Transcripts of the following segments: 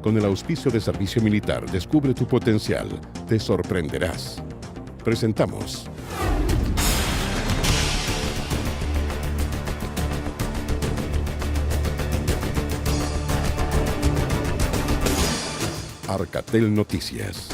Con el auspicio de Servicio Militar, descubre tu potencial. Te sorprenderás. Presentamos. Arcatel Noticias.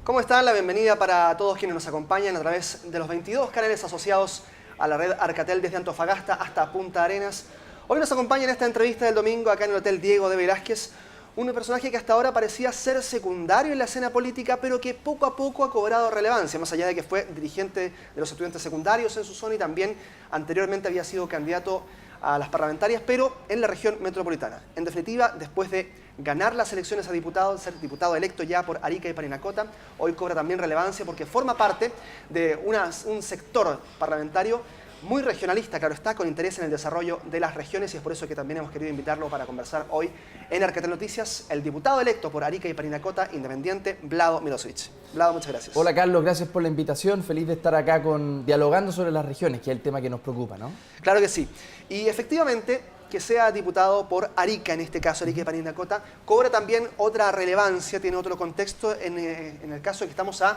¿Cómo están? La bienvenida para todos quienes nos acompañan a través de los 22 canales asociados a la red Arcatel desde Antofagasta hasta Punta Arenas. Hoy nos acompaña en esta entrevista del domingo acá en el Hotel Diego de Velázquez un personaje que hasta ahora parecía ser secundario en la escena política, pero que poco a poco ha cobrado relevancia, más allá de que fue dirigente de los estudiantes secundarios en su zona y también anteriormente había sido candidato a las parlamentarias, pero en la región metropolitana. En definitiva, después de ganar las elecciones a diputado, ser diputado electo ya por Arica y Parinacota, hoy cobra también relevancia porque forma parte de un sector parlamentario muy regionalista, claro está, con interés en el desarrollo de las regiones, y es por eso que también hemos querido invitarlo para conversar hoy en Arcatel Noticias, el diputado electo por Arica y Parinacota, independiente, Vlado Milosevic. Vlado, muchas gracias. Hola Carlos, gracias por la invitación, feliz de estar acá dialogando sobre las regiones, que es el tema que nos preocupa, ¿no? Claro que sí, y efectivamente que sea diputado por Arica, en este caso Arica y Parinacota, cobra también otra relevancia, tiene otro contexto en el caso de que estamos a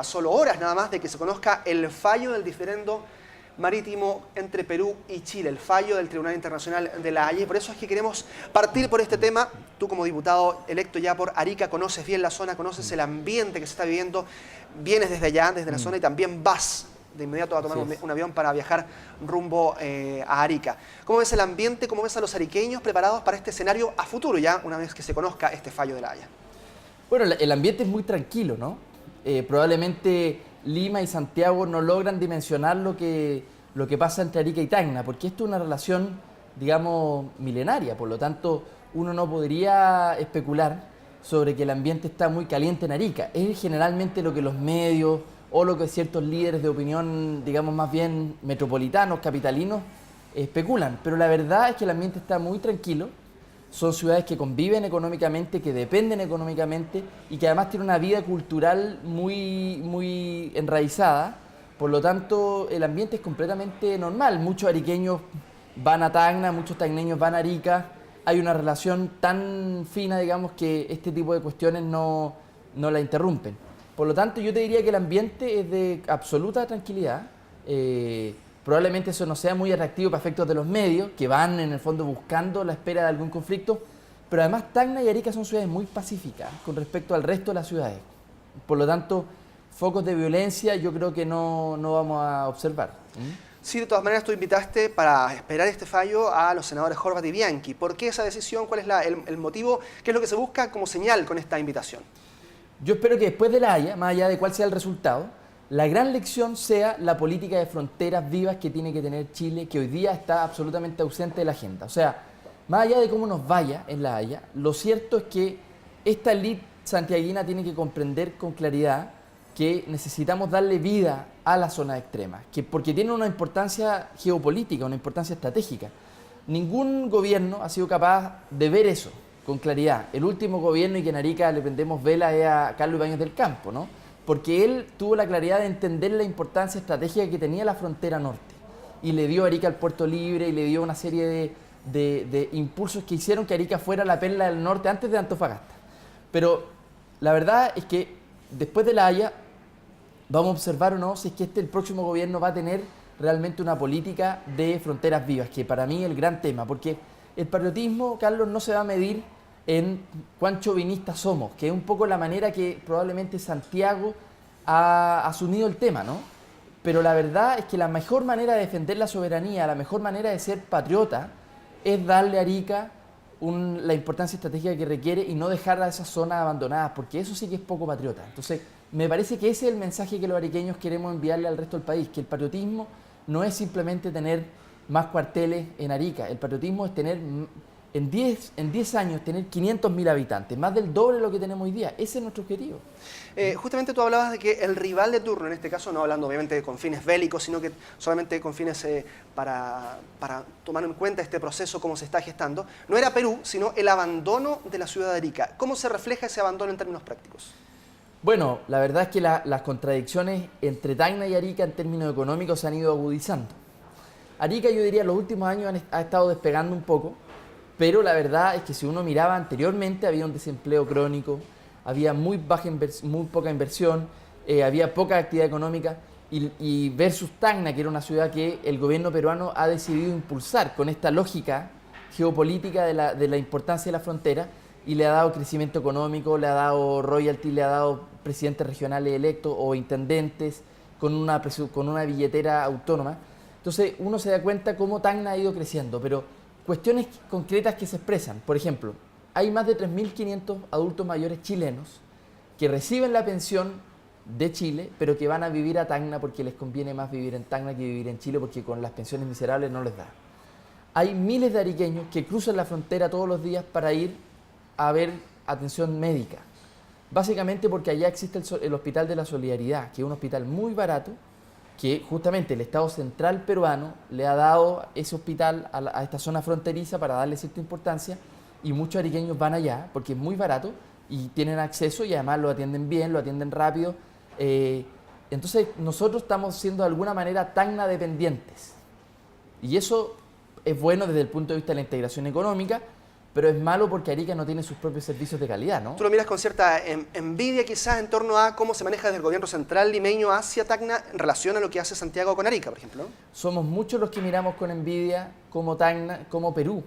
solo horas nada más de que se conozca el fallo del diferendo marítimo entre Perú y Chile, el fallo del Tribunal Internacional de La Haya, y por eso es que queremos partir por este tema. Tú como diputado electo ya por Arica conoces bien la zona, conoces el ambiente que se está viviendo, vienes desde allá, desde la zona, y también vas de inmediato a tomar un avión para viajar rumbo a Arica. ¿Cómo ves el ambiente? ¿Cómo ves a los ariqueños preparados para este escenario a futuro ya, una vez que se conozca este fallo de La Haya? Bueno, el ambiente es muy tranquilo, ¿no? Probablemente Lima y Santiago no logran dimensionar lo que pasa entre Arica y Tacna, porque esto es una relación, digamos, milenaria. Por lo tanto, uno no podría especular sobre que el ambiente está muy caliente en Arica. Es generalmente lo que los medios o lo que ciertos líderes de opinión, digamos, más bien metropolitanos, capitalinos, especulan. Pero la verdad es que el ambiente está muy tranquilo. Son ciudades que conviven económicamente, que dependen económicamente y que además tienen una vida cultural muy enraizada. Por lo tanto, el ambiente es completamente normal. Muchos ariqueños van a Tacna, muchos tacneños van a Arica. Hay una relación tan fina, digamos, que este tipo de cuestiones no la interrumpen. Por lo tanto, yo te diría que el ambiente es de absoluta tranquilidad. Probablemente eso no sea muy atractivo para efectos de los medios, que van en el fondo buscando la espera de algún conflicto, pero además Tacna y Arica son ciudades muy pacíficas con respecto al resto de las ciudades. Por lo tanto, focos de violencia yo creo que no vamos a observar. Sí, de todas maneras tú invitaste para esperar este fallo a los senadores Horvat y Bianchi. ¿Por qué esa decisión? ¿Cuál es el motivo? ¿Qué es lo que se busca como señal con esta invitación? Yo espero que después de La Haya, más allá de cuál sea el resultado, la gran lección sea la política de fronteras vivas que tiene que tener Chile, que hoy día está absolutamente ausente de la agenda. O sea, más allá de cómo nos vaya en La Haya, lo cierto es que esta élite santiaguina tiene que comprender con claridad que necesitamos darle vida a la zona extrema, porque tiene una importancia geopolítica, una importancia estratégica. Ningún gobierno ha sido capaz de ver eso con claridad. El último gobierno, y que en Arica le prendemos vela, es a Carlos Ibáñez del Campo, ¿no? Porque él tuvo la claridad de entender la importancia estratégica que tenía la frontera norte y le dio a Arica el puerto libre y le dio una serie de impulsos que hicieron que Arica fuera la perla del norte antes de Antofagasta. Pero la verdad es que después de La Haya vamos a observar o no si es que el próximo gobierno va a tener realmente una política de fronteras vivas, que para mí es el gran tema, porque el patriotismo, Carlos, no se va a medir en cuán chauvinistas somos, que es un poco la manera que probablemente Santiago ha asumido el tema, ¿no? Pero la verdad es que la mejor manera de defender la soberanía, la mejor manera de ser patriota, es darle a Arica la importancia estratégica que requiere y no dejar a esas zonas abandonadas, porque eso sí que es poco patriota. Entonces, me parece que ese es el mensaje que los ariqueños queremos enviarle al resto del país, que el patriotismo no es simplemente tener más cuarteles en Arica, el patriotismo es tener en 10 años tener 500.000 habitantes, más del doble de lo que tenemos hoy día. Ese es nuestro objetivo. Justamente tú hablabas de que el rival de turno, en este caso no hablando obviamente con fines bélicos, sino que solamente con fines para tomar en cuenta este proceso, cómo se está gestando, no era Perú, sino el abandono de la ciudad de Arica. ¿Cómo se refleja ese abandono en términos prácticos? Bueno, la verdad es que las contradicciones entre Tacna y Arica en términos económicos se han ido agudizando. Arica, yo diría, en los últimos años ha estado despegando un poco, pero la verdad es que si uno miraba anteriormente había un desempleo crónico, había muy poca inversión, había poca actividad económica y versus Tacna, que era una ciudad que el gobierno peruano ha decidido impulsar con esta lógica geopolítica de la importancia de la frontera y le ha dado crecimiento económico, le ha dado royalty, le ha dado presidentes regionales electos o intendentes con una billetera autónoma. Entonces uno se da cuenta cómo Tacna ha ido creciendo, pero cuestiones concretas que se expresan. Por ejemplo, hay más de 3.500 adultos mayores chilenos que reciben la pensión de Chile, pero que van a vivir a Tacna porque les conviene más vivir en Tacna que vivir en Chile porque con las pensiones miserables no les da. Hay miles de ariqueños que cruzan la frontera todos los días para ir a ver atención médica. Básicamente porque allá existe el Hospital de la Solidaridad, que es un hospital muy barato, que justamente el Estado central peruano le ha dado ese hospital a esta zona fronteriza para darle cierta importancia y muchos ariqueños van allá porque es muy barato y tienen acceso y además lo atienden bien, lo atienden rápido. Entonces nosotros estamos siendo de alguna manera Tacna dependientes y eso es bueno desde el punto de vista de la integración económica, pero es malo porque Arica no tiene sus propios servicios de calidad, ¿no? Tú lo miras con cierta envidia quizás en torno a cómo se maneja desde el gobierno central limeño hacia Tacna en relación a lo que hace Santiago con Arica, por ejemplo. Somos muchos los que miramos con envidia como Tacna, como Perú,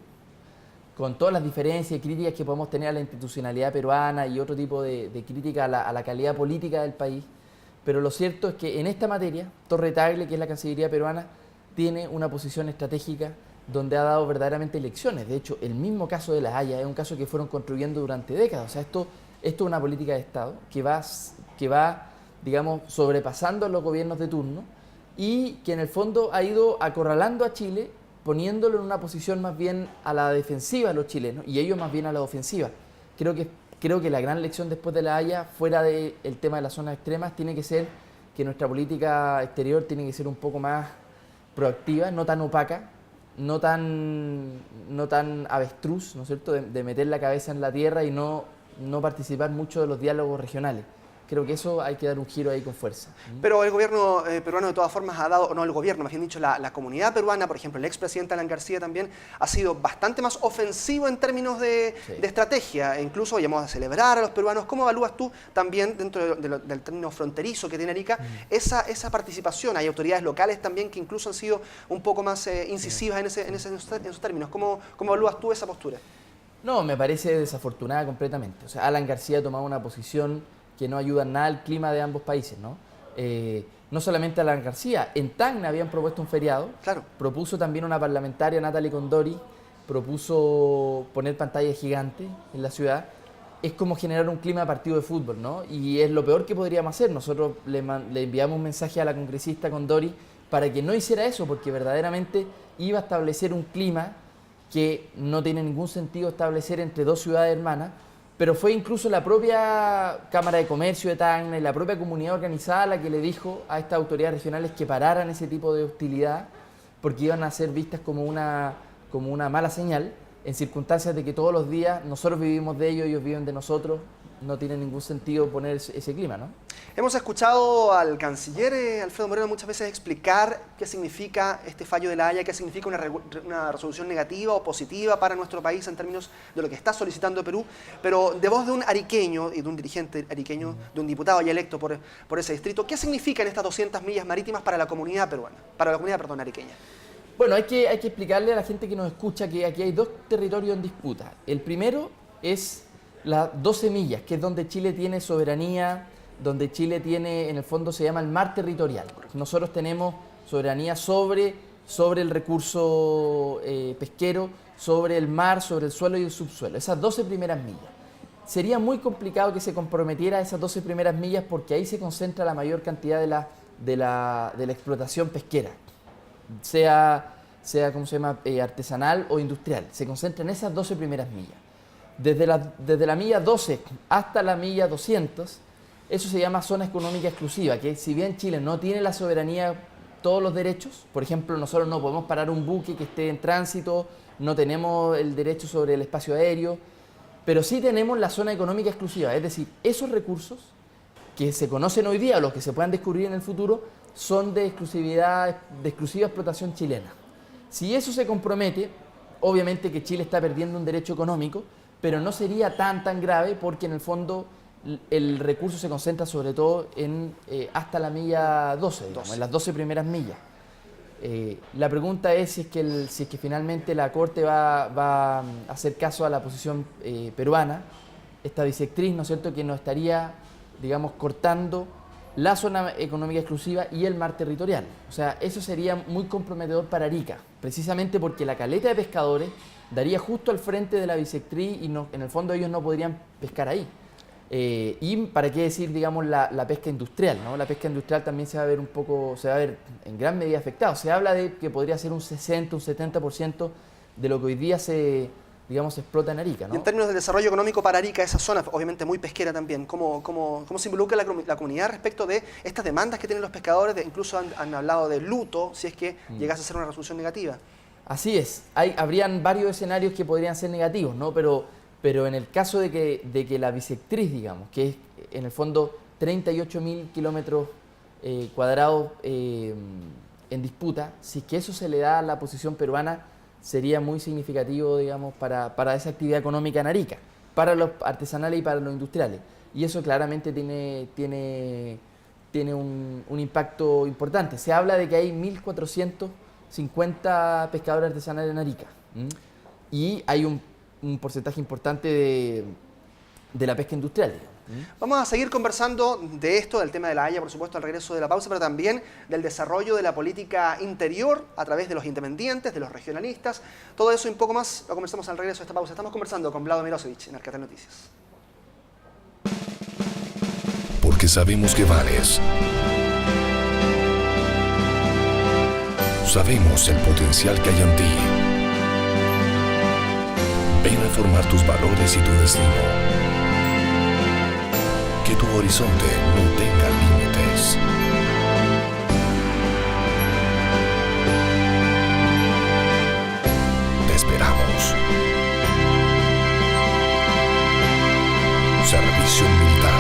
con todas las diferencias y críticas que podemos tener a la institucionalidad peruana y otro tipo de crítica a la calidad política del país. Pero lo cierto es que en esta materia, Torre Tagle, que es la Cancillería peruana, tiene una posición estratégica donde ha dado verdaderamente lecciones. De hecho, el mismo caso de La Haya es un caso que fueron construyendo durante décadas. O sea, esto es una política de Estado que va, digamos, sobrepasando a los gobiernos de turno y que en el fondo ha ido acorralando a Chile, poniéndolo en una posición más bien a la defensiva a los chilenos y ellos más bien a la ofensiva. Creo que la gran lección después de La Haya, fuera del tema de las zonas extremas, tiene que ser que nuestra política exterior tiene que ser un poco más proactiva, no tan opaca, no tan avestruz, ¿no es cierto?, de meter la cabeza en la tierra y no participar mucho de los diálogos regionales. Creo que eso hay que dar un giro ahí con fuerza. Pero el gobierno peruano de todas formas ha dado, no el gobierno, más bien dicho, la comunidad peruana, por ejemplo, el expresidente Alan García también ha sido bastante más ofensivo en términos de estrategia, e incluso llamamos a celebrar a los peruanos. ¿Cómo evalúas tú también, dentro del término fronterizo que tiene Arica, esa participación? Hay autoridades locales también que incluso han sido un poco más incisivas en esos términos. ¿Cómo evalúas tú esa postura? No, me parece desafortunada completamente. O sea, Alan García ha tomado una posición que no ayuda en nada al clima de ambos países, ¿no? No solamente Alan García, en Tacna habían propuesto un feriado, claro. Propuso también una parlamentaria, Natalie Condori, propuso poner pantallas gigantes en la ciudad. Es como generar un clima de partido de fútbol, ¿no? Y es lo peor que podríamos hacer. Nosotros le enviamos un mensaje a la congresista Condori para que no hiciera eso, porque verdaderamente iba a establecer un clima que no tiene ningún sentido establecer entre dos ciudades hermanas. Pero fue incluso la propia Cámara de Comercio de Tacna y la propia comunidad organizada la que le dijo a estas autoridades regionales que pararan ese tipo de hostilidad porque iban a ser vistas como una mala señal en circunstancias de que todos los días nosotros vivimos de ellos, ellos viven de nosotros. No tiene ningún sentido poner ese clima, ¿no? Hemos escuchado al canciller Alfredo Moreno muchas veces explicar qué significa este fallo de La Haya, qué significa una resolución negativa o positiva para nuestro país en términos de lo que está solicitando Perú, pero de voz de un ariqueño y de un dirigente ariqueño, de un diputado ya electo por ese distrito, ¿qué significan estas 200 millas marítimas para la comunidad peruana, para la comunidad, perdón, ariqueña? Bueno, hay que explicarle a la gente que nos escucha que aquí hay dos territorios en disputa. El primero es las 12 millas, que es donde Chile tiene soberanía, donde Chile tiene, en el fondo se llama el mar territorial. Nosotros tenemos soberanía sobre el recurso pesquero, sobre el mar, sobre el suelo y el subsuelo, esas 12 primeras millas. Sería muy complicado que se comprometiera esas 12 primeras millas porque ahí se concentra la mayor cantidad de la explotación pesquera, sea ¿cómo se llama?, artesanal o industrial. Se concentra en esas 12 primeras millas. Desde la milla 12 hasta la milla 200, eso se llama zona económica exclusiva, que si bien Chile no tiene la soberanía, todos los derechos, por ejemplo, nosotros no podemos parar un buque que esté en tránsito, no tenemos el derecho sobre el espacio aéreo, pero sí tenemos la zona económica exclusiva, es decir, esos recursos que se conocen hoy día o los que se puedan descubrir en el futuro son de exclusiva explotación chilena. Si eso se compromete, obviamente que Chile está perdiendo un derecho económico, pero no sería tan grave porque en el fondo el recurso se concentra sobre todo en hasta la milla 12, digamos, en las 12 primeras millas. La pregunta es si es que finalmente la Corte va a hacer caso a la posición peruana, esta bisectriz, ¿no es cierto?, que nos estaría, digamos, cortando la zona económica exclusiva y el mar territorial. O sea, eso sería muy comprometedor para Arica, precisamente porque la caleta de pescadores daría justo al frente de la bisectriz y no, en el fondo ellos no podrían pescar ahí. Y para qué decir, digamos, la pesca industrial, ¿no? La pesca industrial también se va a ver se va a ver en gran medida afectada. Se habla de que podría ser un 60, un 70% de lo que hoy día se explota en Arica, ¿no? Y en términos de desarrollo económico para Arica, esa zona, obviamente muy pesquera también, ¿cómo se involucra la comunidad respecto de estas demandas que tienen los pescadores? Incluso han hablado de luto, si es que llegase a ser una resolución negativa. Así es, habrían varios escenarios que podrían ser negativos, ¿no? Pero en el caso de que la bisectriz, digamos, que es en el fondo 38.000 kilómetros cuadrados en disputa, si es que eso se le da a la posición peruana, sería muy significativo, digamos, para esa actividad económica en Arica, para los artesanales y para los industriales. Y eso claramente tiene un impacto importante. Se habla de que hay 1.450 pescadores artesanales en Arica. Y hay un porcentaje importante de la pesca industrial. Vamos a seguir conversando de esto, del tema de La Haya, por supuesto, al regreso de la pausa, pero también del desarrollo de la política interior a través de los independientes, de los regionalistas. Todo eso y un poco más lo conversamos al regreso de esta pausa. Estamos conversando con Vlado Mirosevic en Arcatel Noticias. Porque sabemos que vales. Sabemos el potencial que hay en ti. Ven a formar tus valores y tu destino. Que tu horizonte no tenga límites. Te esperamos. Servicio Militar.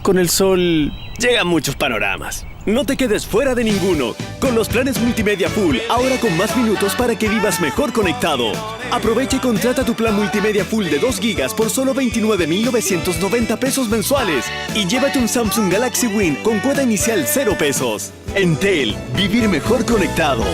Con el sol llegan muchos panoramas. No te quedes fuera de ninguno. Con los planes Multimedia Full, ahora con más minutos para que vivas mejor conectado. Aprovecha y contrata tu plan Multimedia Full de 2 gigas por solo 29.990 pesos mensuales. Y llévate un Samsung Galaxy Win con cuota inicial 0 pesos. Entel, vivir mejor conectado.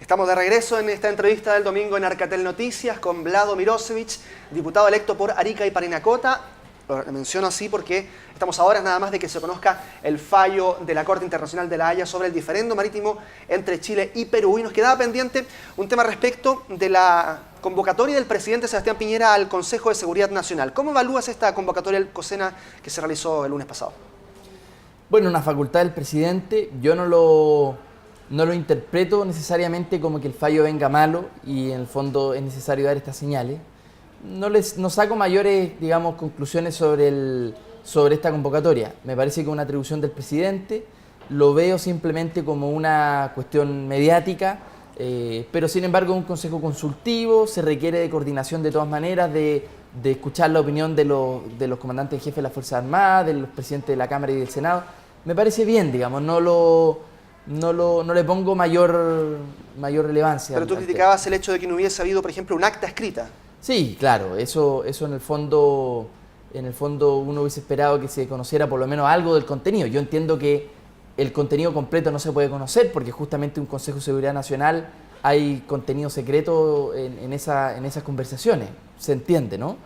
Estamos de regreso en esta entrevista del domingo en Arcatel Noticias con Vlado Mirosevic, diputado electo por Arica y Parinacota. Lo menciono así porque estamos ahora nada más de que se conozca el fallo de la Corte Internacional de La Haya sobre el diferendo marítimo entre Chile y Perú. Y nos quedaba pendiente un tema respecto de la convocatoria del presidente Sebastián Piñera al Consejo de Seguridad Nacional. ¿Cómo evalúas esta convocatoria del COSENA que se realizó el lunes pasado? Bueno, una facultad del presidente. Yo no lo interpreto necesariamente como que el fallo venga malo y en el fondo es necesario dar estas señales. No saco mayores, digamos, conclusiones sobre esta convocatoria. Me parece que es una atribución del presidente, lo veo simplemente como una cuestión mediática, pero sin embargo es un consejo consultivo, se requiere de coordinación de todas maneras, de escuchar la opinión de los comandantes en jefe de las Fuerzas Armadas, de los presidentes de la Cámara y del Senado. Me parece bien, digamos, no le pongo mayor relevancia. Pero tú criticabas el hecho de que no hubiese habido, por ejemplo, un acta escrita. Sí, claro, eso en el fondo uno hubiese esperado que se conociera por lo menos algo del contenido. Yo entiendo que el contenido completo no se puede conocer porque justamente un Consejo de Seguridad Nacional hay contenido secreto en esas conversaciones, se entiende, ¿no?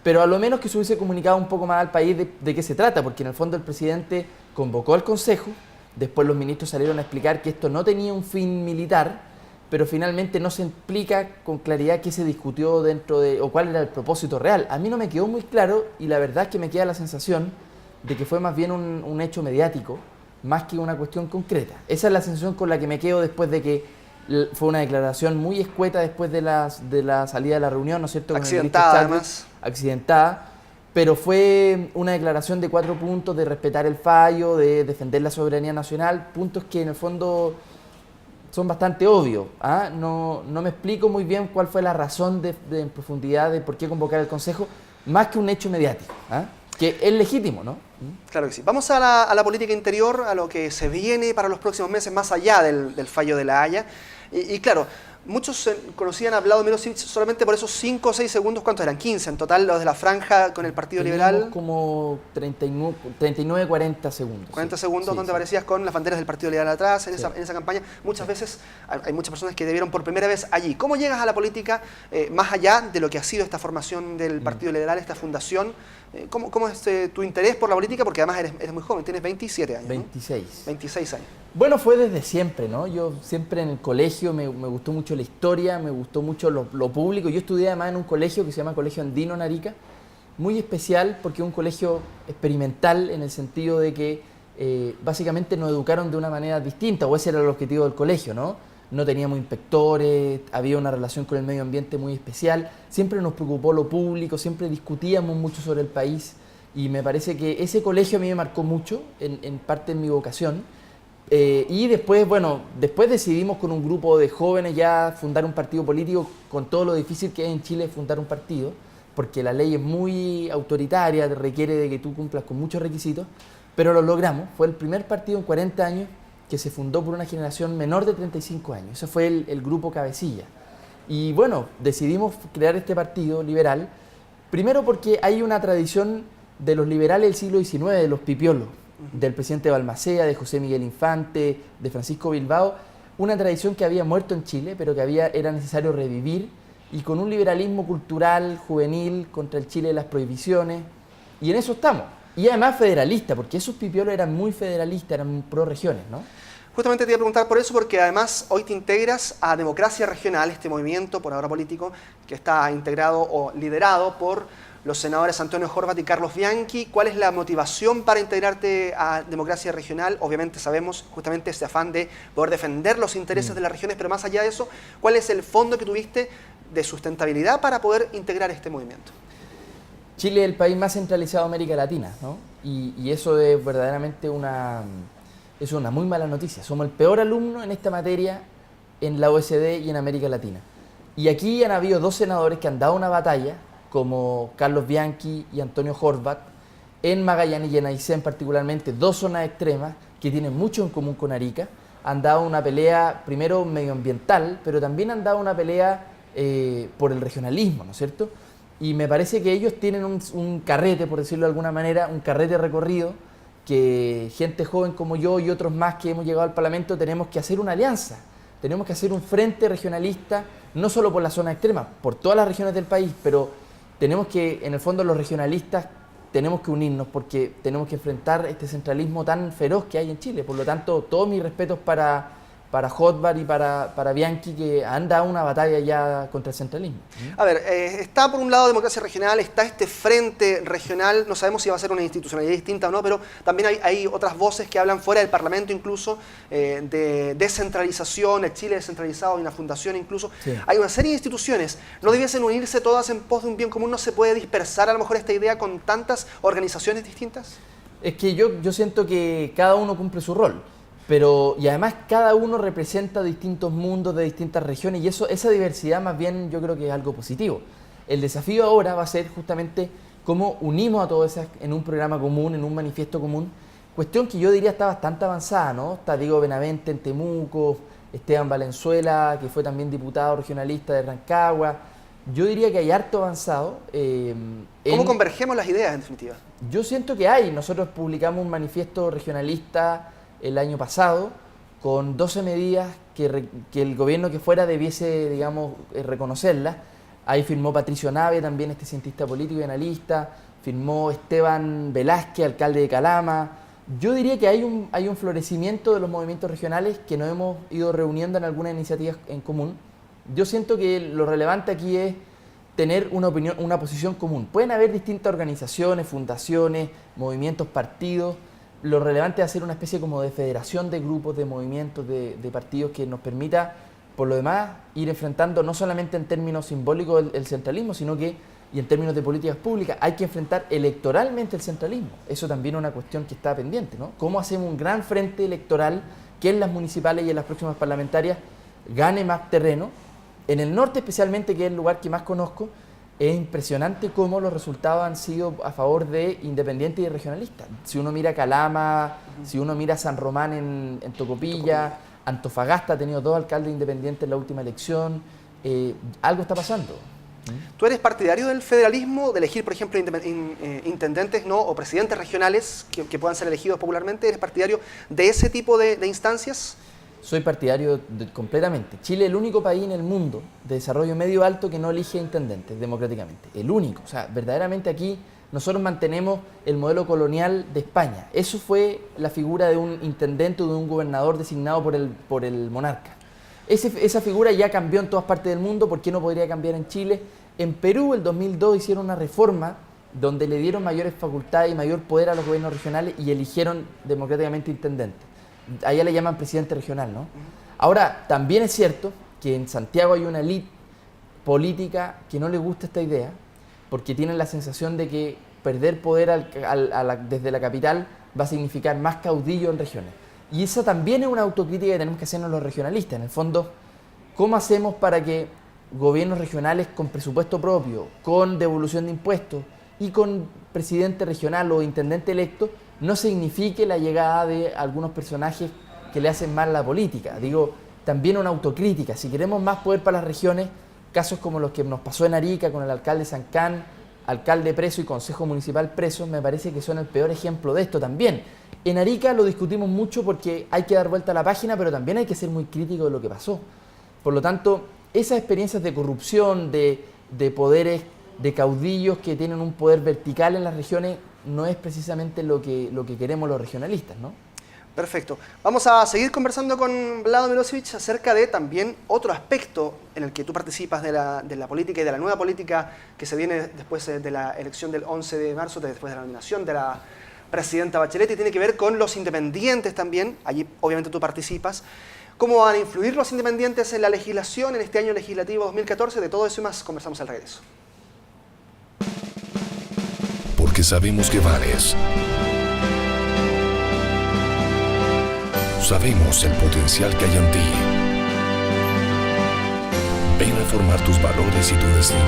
Pero a lo menos que se hubiese comunicado un poco más al país de qué se trata, porque en el fondo el presidente convocó al Consejo, después los ministros salieron a explicar que esto no tenía un fin militar, pero finalmente no se explica con claridad qué se discutió o cuál era el propósito real. A mí no me quedó muy claro y la verdad es que me queda la sensación de que fue más bien un hecho mediático, más que una cuestión concreta. Esa es la sensación con la que me quedo después de que fue una declaración muy escueta después de la salida de la reunión, ¿no es cierto? Accidentada además. Accidentada, pero fue una declaración de 4 puntos de respetar el fallo, de defender la soberanía nacional, puntos que en el fondo son bastante obvios. No me explico muy bien cuál fue la razón en profundidad de por qué convocar el Consejo, más que un hecho mediático, ¿ah? Que es legítimo, ¿no? Claro que sí. Vamos a la política interior, a lo que se viene para los próximos meses, más allá del fallo de La Haya. Y claro, muchos conocían a Vladimir Milosevic solamente por esos 5 o 6 segundos, ¿cuántos eran? 15 en total, los de la franja con el Partido Teníamos Liberal. como 39, 40 segundos. 40 sí. segundos Sí, donde sí. aparecías con las banderas del Partido Liberal atrás, en Sí. esa campaña. Muchas veces hay muchas personas que te vieron por primera vez allí. ¿Cómo llegas a la política más allá de lo que ha sido esta formación del Partido Liberal, esta fundación? ¿Cómo es tu interés por la política? Porque además eres muy joven, tienes 27 años. 26. ¿No? 26 años. Bueno, fue desde siempre, ¿no? Yo siempre en el colegio me gustó mucho la historia, me gustó mucho lo público. Yo estudié además en un colegio que se llama Colegio Andino en Arica, muy especial porque es un colegio experimental en el sentido de que básicamente nos educaron de una manera distinta, o ese era el objetivo del colegio, ¿no? No teníamos inspectores, había una relación con el medio ambiente muy especial, siempre nos preocupó lo público, siempre discutíamos mucho sobre el país y me parece que ese colegio a mí me marcó mucho, en parte en mi vocación. Y después, bueno, después decidimos con un grupo de jóvenes ya fundar un partido político con todo lo difícil que es en Chile fundar un partido, porque la ley es muy autoritaria, requiere de que tú cumplas con muchos requisitos, pero lo logramos. Fue el primer partido en 40 años que se fundó por una generación menor de 35 años. Ese fue el grupo cabecilla. Y bueno, decidimos crear este partido liberal, primero porque hay una tradición de los liberales del siglo XIX, de los pipiolos, del presidente Balmaceda, de José Miguel Infante, de Francisco Bilbao, una tradición que había muerto en Chile, pero que era necesario revivir, y con un liberalismo cultural, juvenil, contra el Chile de las prohibiciones, y en eso estamos. Y además federalista, porque esos pipiolos eran muy federalistas, eran pro regiones, ¿no? Justamente te iba a preguntar por eso, porque además hoy te integras a Democracia Regional, este movimiento, por ahora político, que está integrado o liderado por los senadores Antonio Horvat y Carlos Bianchi. ¿Cuál es la motivación para integrarte a Democracia Regional? Obviamente sabemos justamente ese afán de poder defender los intereses de las regiones, pero más allá de eso, ¿cuál es el fondo que tuviste de sustentabilidad para poder integrar este movimiento? Chile es el país más centralizado de América Latina, ¿no? Y eso es verdaderamente una muy mala noticia. Somos el peor alumno en esta materia en la OECD y en América Latina. Y aquí han habido 2 senadores que han dado una batalla, como Carlos Bianchi y Antonio Horvat, en Magallanes y en Aysén particularmente, 2 zonas extremas que tienen mucho en común con Arica. Han dado una pelea, primero medioambiental, pero también han dado una pelea por el regionalismo, ¿no es cierto? Y me parece que ellos tienen un carrete, por decirlo de alguna manera, un carrete recorrido, que gente joven como yo y otros más que hemos llegado al Parlamento tenemos que hacer una alianza, tenemos que hacer un frente regionalista, no solo por la zona extrema, por todas las regiones del país, pero tenemos que, en el fondo los regionalistas, tenemos que unirnos porque tenemos que enfrentar este centralismo tan feroz que hay en Chile. Por lo tanto, todos mis respetos para Horvat y para Bianchi, que han dado una batalla ya contra el centralismo. A ver, está por un lado Democracia Regional, está este frente regional, no sabemos si va a ser una institucionalidad distinta o no, pero también hay otras voces que hablan fuera del Parlamento incluso, de descentralización, el Chile descentralizado, hay una fundación incluso. Sí. Hay una serie de instituciones, ¿no debiesen unirse todas en pos de un bien común? ¿No se puede dispersar a lo mejor esta idea con tantas organizaciones distintas? Es que yo siento que cada uno cumple su rol. Y además cada uno representa distintos mundos de distintas regiones y esa diversidad más bien yo creo que es algo positivo. El desafío ahora va a ser justamente cómo unimos a todos esas en un programa común, en un manifiesto común, cuestión que yo diría está bastante avanzada, ¿no? Está Diego Benavente en Temuco, Esteban Valenzuela, que fue también diputado regionalista de Rancagua. Yo diría que hay harto avanzado. ¿Cómo convergemos las ideas en definitiva? Yo siento que hay. Nosotros publicamos un manifiesto regionalista el año pasado, con 12 medidas que el gobierno que fuera debiese, digamos, reconocerlas. Ahí firmó Patricio Navia, también este cientista político y analista, firmó Esteban Velázquez, alcalde de Calama. Yo diría que hay un florecimiento de los movimientos regionales que nos hemos ido reuniendo en algunas iniciativas en común. Yo siento que lo relevante aquí es tener una opinión, una posición común. Pueden haber distintas organizaciones, fundaciones, movimientos, partidos. Lo relevante es hacer una especie como de federación de grupos, de movimientos, de partidos que nos permita, por lo demás, ir enfrentando no solamente en términos simbólicos el centralismo, sino que, y en términos de políticas públicas, hay que enfrentar electoralmente el centralismo. Eso también es una cuestión que está pendiente, ¿no? ¿Cómo hacemos un gran frente electoral que en las municipales y en las próximas parlamentarias gane más terreno? En el norte especialmente, que es el lugar que más conozco, es impresionante cómo los resultados han sido a favor de independientes y regionalistas. Si uno mira Calama, si uno mira San Román en Tocopilla, Antofagasta ha tenido 2 alcaldes independientes en la última elección, algo está pasando. ¿Tú eres partidario del federalismo, de elegir, por ejemplo, intendentes, ¿no?, o presidentes regionales que puedan ser elegidos popularmente? ¿Eres partidario de ese tipo de instancias? Soy partidario completamente. Chile es el único país en el mundo de desarrollo medio alto que no elige intendentes democráticamente. El único. O sea, verdaderamente aquí nosotros mantenemos el modelo colonial de España. Eso fue la figura de un intendente o de un gobernador designado por el monarca. Esa figura ya cambió en todas partes del mundo. ¿Por qué no podría cambiar en Chile? En Perú, el 2002, hicieron una reforma donde le dieron mayores facultades y mayor poder a los gobiernos regionales y eligieron democráticamente intendentes. Allá le llaman presidente regional, ¿no? Ahora, también es cierto que en Santiago hay una élite política que no le gusta esta idea, porque tienen la sensación de que perder poder desde la capital va a significar más caudillo en regiones. Y esa también es una autocrítica que tenemos que hacernos los regionalistas. En el fondo, ¿cómo hacemos para que gobiernos regionales con presupuesto propio, con devolución de impuestos y con presidente regional o intendente electo no signifique la llegada de algunos personajes que le hacen mal a la política? Digo, también una autocrítica. Si queremos más poder para las regiones, casos como los que nos pasó en Arica con el alcalde Sancán, alcalde preso y consejo municipal preso, me parece que son el peor ejemplo de esto también. En Arica lo discutimos mucho porque hay que dar vuelta a la página, pero también hay que ser muy crítico de lo que pasó. Por lo tanto, esas experiencias de corrupción, de poderes, de caudillos que tienen un poder vertical en las regiones, no es precisamente lo que queremos los regionalistas, ¿no? Perfecto. Vamos a seguir conversando con Vlado Milosevic acerca de también otro aspecto en el que tú participas de la política y de la nueva política que se viene después de la elección del 11 de marzo, después de la nominación de la presidenta Bachelet, y tiene que ver con los independientes también. Allí obviamente tú participas. ¿Cómo van a influir los independientes en la legislación en este año legislativo 2014? De todo eso y más conversamos al regreso. Porque sabemos que vales. Sabemos el potencial que hay en ti. Ven a formar tus valores y tu destino.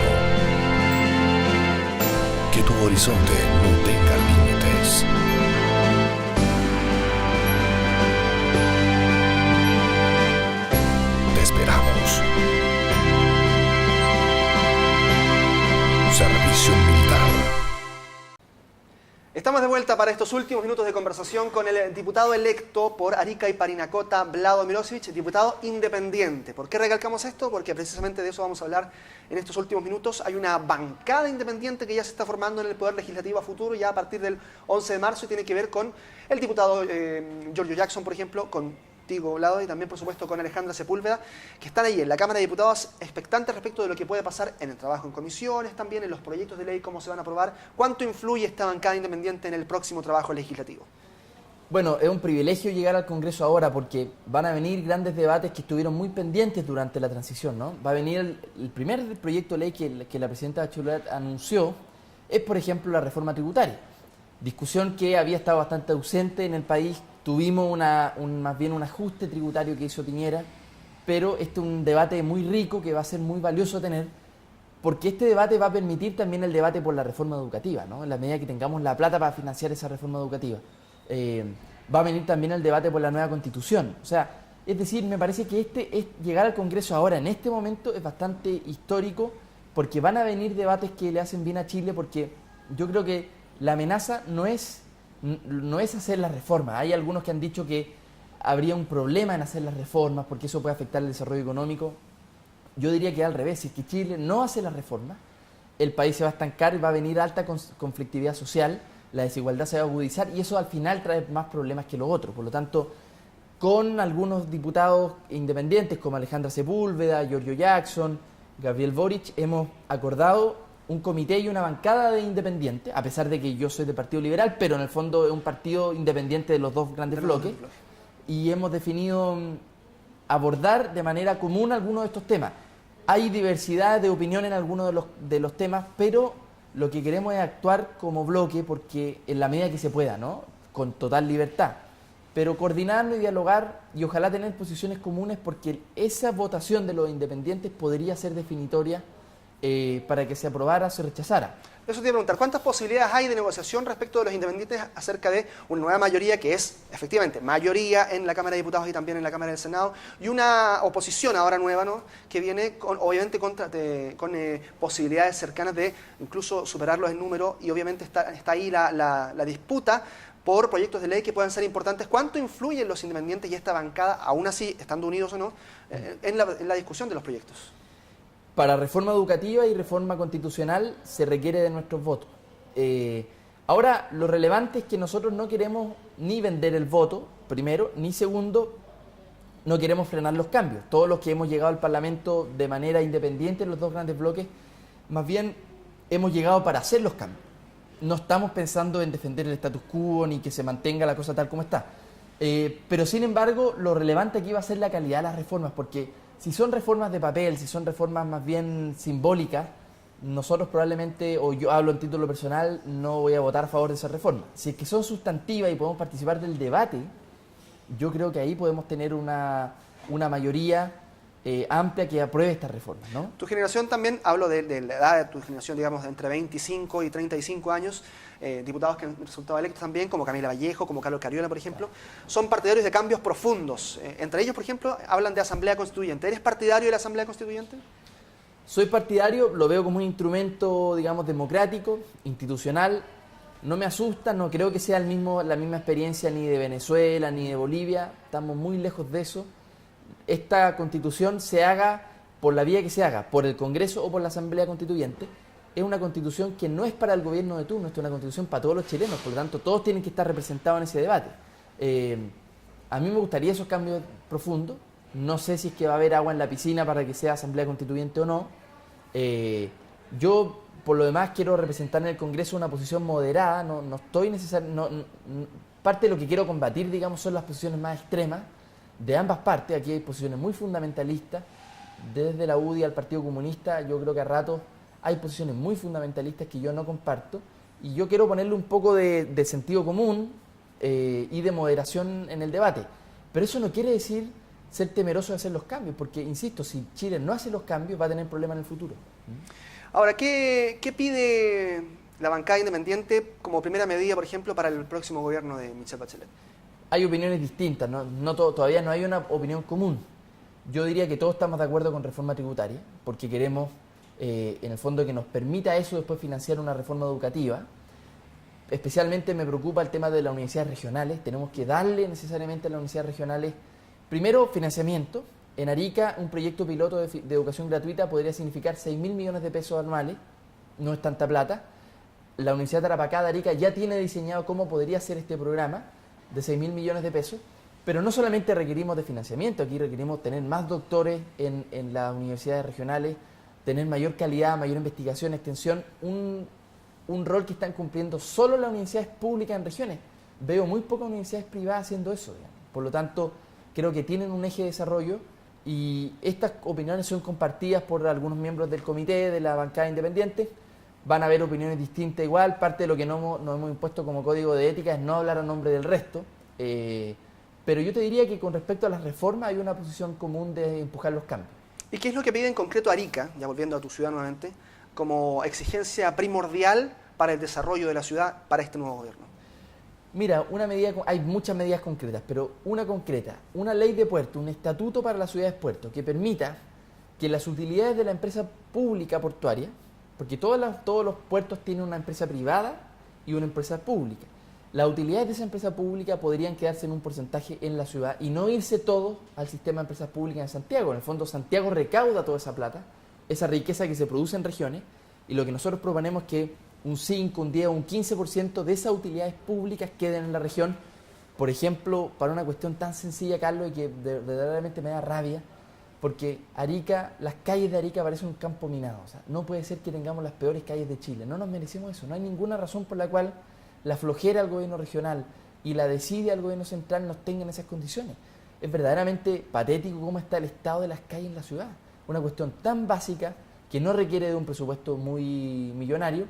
Que tu horizonte no tenga límites. Te esperamos. Servicio Militar. Estamos de vuelta para estos últimos minutos de conversación con el diputado electo por Arica y Parinacota, Vlado Milosevic, diputado independiente. ¿Por qué recalcamos esto? Porque precisamente de eso vamos a hablar en estos últimos minutos. Hay una bancada independiente que ya se está formando en el Poder Legislativo a futuro, ya a partir del 11 de marzo, y tiene que ver con el diputado Giorgio Jackson, por ejemplo, contigo, Vlado, y también, por supuesto, con Alejandra Sepúlveda, que están ahí en la Cámara de Diputados expectantes respecto de lo que puede pasar en el trabajo en comisiones, también en los proyectos de ley, cómo se van a aprobar. ¿Cuánto influye esta bancada independiente en el próximo trabajo legislativo? Bueno, es un privilegio llegar al Congreso ahora porque van a venir grandes debates que estuvieron muy pendientes durante la transición, ¿no? Va a venir el primer proyecto de ley que la presidenta Bachelet anunció, es, por ejemplo, la reforma tributaria. Discusión que había estado bastante ausente en el país. Tuvimos más bien un ajuste tributario que hizo Piñera, pero este es un debate muy rico que va a ser muy valioso tener, porque este debate va a permitir también el debate por la reforma educativa, ¿no? En la medida que tengamos la plata para financiar esa reforma educativa. Va a venir también el debate por la nueva Constitución. O sea, es decir, me parece que llegar al Congreso ahora, en este momento, es bastante histórico, porque van a venir debates que le hacen bien a Chile, porque yo creo que la amenaza no es hacer las reformas. Hay algunos que han dicho que habría un problema en hacer las reformas porque eso puede afectar el desarrollo económico. Yo diría que al revés, si es que Chile no hace las reformas, el país se va a estancar y va a venir alta conflictividad social, la desigualdad se va a agudizar y eso al final trae más problemas que lo otro. Por lo tanto, con algunos diputados independientes como Alejandra Sepúlveda, Giorgio Jackson, Gabriel Boric, hemos acordado un comité y una bancada de independientes, a pesar de que yo soy del Partido Liberal, pero en el fondo es un partido independiente de los dos grandes bloques, y hemos definido abordar de manera común algunos de estos temas. Hay diversidad de opinión en algunos de los temas, pero lo que queremos es actuar como bloque, porque en la medida que se pueda, ¿no? Con total libertad, pero coordinarnos y dialogar y ojalá tener posiciones comunes, porque esa votación de los independientes podría ser definitoria para que se aprobara o se rechazara. Eso te iba a preguntar, ¿cuántas posibilidades hay de negociación respecto de los independientes acerca de una nueva mayoría que es, efectivamente, mayoría en la Cámara de Diputados y también en la Cámara del Senado, y una oposición ahora nueva, ¿no?, que viene, obviamente, con posibilidades cercanas de incluso superarlos en número, y obviamente está ahí la disputa por proyectos de ley que puedan ser importantes? ¿Cuánto influyen los independientes y esta bancada, aún así, estando unidos o no, en la discusión de los proyectos? Para reforma educativa y reforma constitucional se requiere de nuestros votos. Ahora, lo relevante es que nosotros no queremos ni vender el voto, primero, ni segundo, no queremos frenar los cambios. Todos los que hemos llegado al Parlamento de manera independiente en los dos grandes bloques, más bien hemos llegado para hacer los cambios. No estamos pensando en defender el status quo ni que se mantenga la cosa tal como está. Pero sin embargo, lo relevante aquí va a ser la calidad de las reformas, porque si son reformas de papel, si son reformas más bien simbólicas, nosotros probablemente, o yo hablo en título personal, no voy a votar a favor de esa reforma. Si es que son sustantivas y podemos participar del debate, yo creo que ahí podemos tener una mayoría amplia que apruebe estas reformas, ¿no? Tu generación también, hablo de la edad de tu generación, digamos, de entre 25 y 35 años, diputados que han resultado electos también, como Camila Vallejo, como Carlos Cariola, por ejemplo, son partidarios de cambios profundos. Entre ellos, por ejemplo, hablan de Asamblea Constituyente. ¿Eres partidario de la Asamblea Constituyente? Soy partidario, lo veo como un instrumento, digamos, democrático, institucional. No me asusta, no creo que sea la misma experiencia ni de Venezuela ni de Bolivia. Estamos muy lejos de eso. Esta constitución se haga por la vía que se haga, por el Congreso o por la Asamblea Constituyente, es una constitución que no es para el gobierno de turno, es una constitución para todos los chilenos, por lo tanto todos tienen que estar representados en ese debate. A mí me gustaría esos cambios profundos, no sé si es que va a haber agua en la piscina para que sea Asamblea Constituyente o no. Yo, por lo demás, quiero representar en el Congreso una posición moderada, no estoy necesariamente... parte de lo que quiero combatir, digamos, son las posiciones más extremas de ambas partes. Aquí hay posiciones muy fundamentalistas, desde la UDI al Partido Comunista. Yo creo que a ratos hay posiciones muy fundamentalistas que yo no comparto, y yo quiero ponerle un poco de sentido común y de moderación en el debate. Pero eso no quiere decir ser temeroso de hacer los cambios, porque, insisto, si Chile no hace los cambios va a tener problemas en el futuro. Ahora, ¿qué pide la bancada independiente como primera medida, por ejemplo, para el próximo gobierno de Michelle Bachelet? Hay opiniones distintas, todavía no hay una opinión común. Yo diría que todos estamos de acuerdo con reforma tributaria, porque queremos, en el fondo, que nos permita eso después financiar una reforma educativa. Especialmente me preocupa el tema de las universidades regionales. Tenemos que darle necesariamente a las universidades regionales, primero, financiamiento. En Arica, un proyecto piloto de educación gratuita podría significar 6.000 millones de pesos anuales. No es tanta plata. La Universidad Tarapacá de Arica ya tiene diseñado cómo podría ser este programa de 6.000 millones de pesos. Pero no solamente requerimos de financiamiento, aquí requerimos tener más doctores en las universidades regionales, tener mayor calidad, mayor investigación, extensión, un rol que están cumpliendo solo las universidades públicas en regiones. Veo muy pocas universidades privadas haciendo eso, digamos. Por lo tanto, creo que tienen un eje de desarrollo, y estas opiniones son compartidas por algunos miembros del comité, de la bancada independiente. Van a haber opiniones distintas igual. Parte de lo que nos hemos impuesto como código de ética es no hablar a nombre del resto. Pero yo te diría que con respecto a las reformas hay una posición común de empujar los cambios. ¿Y qué es lo que pide en concreto Arica, ya volviendo a tu ciudad nuevamente, como exigencia primordial para el desarrollo de la ciudad para este nuevo gobierno? Mira, hay muchas medidas concretas, pero una concreta, una ley de puerto, un estatuto para las ciudades puertos que permita que las utilidades de la empresa pública portuaria, porque todos los puertos tienen una empresa privada y una empresa pública, las utilidades de esa empresa pública podrían quedarse en un porcentaje en la ciudad y no irse todos al sistema de empresas públicas en Santiago. En el fondo, Santiago recauda toda esa plata, esa riqueza que se produce en regiones, y lo que nosotros proponemos es que un 5, un 10 o un 15% de esas utilidades públicas queden en la región. Por ejemplo, para una cuestión tan sencilla, Carlos, y que verdaderamente me da rabia, porque Arica, las calles de Arica parecen un campo minado. O sea, no puede ser que tengamos las peores calles de Chile. No nos merecemos eso. No hay ninguna razón por la cual la flojera al gobierno regional y la desidia al gobierno central nos tengan esas condiciones. Es verdaderamente patético cómo está el estado de las calles en la ciudad. Una cuestión tan básica que no requiere de un presupuesto muy millonario,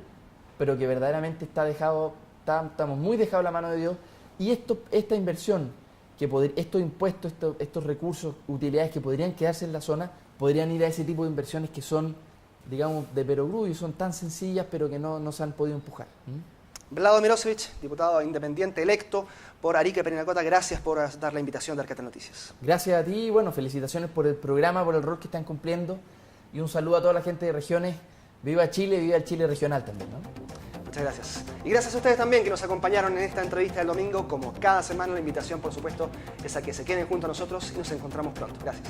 pero que verdaderamente estamos muy dejados a la mano de Dios. Y esta inversión, estos impuestos, estos recursos, utilidades que podrían quedarse en la zona, podrían ir a ese tipo de inversiones que son digamos, de perogrullo, son tan sencillas pero que no se han podido empujar. Vlado Mirosevic, diputado independiente electo por Arica y Parinacota, gracias por dar la invitación de Arcatel Noticias. Gracias a ti, bueno, felicitaciones por el programa, por el rol que están cumpliendo y un saludo a toda la gente de regiones. Viva Chile, viva el Chile regional también, ¿no? Muchas gracias. Y gracias a ustedes también que nos acompañaron en esta entrevista del domingo. Como cada semana, la invitación, por supuesto, es a que se queden junto a nosotros y nos encontramos pronto. Gracias.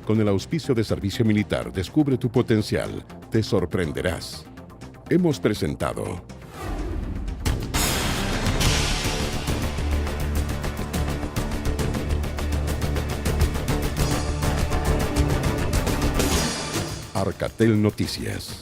Con el auspicio de Servicio Militar, descubre tu potencial. Te sorprenderás. Hemos presentado Arcatel Noticias.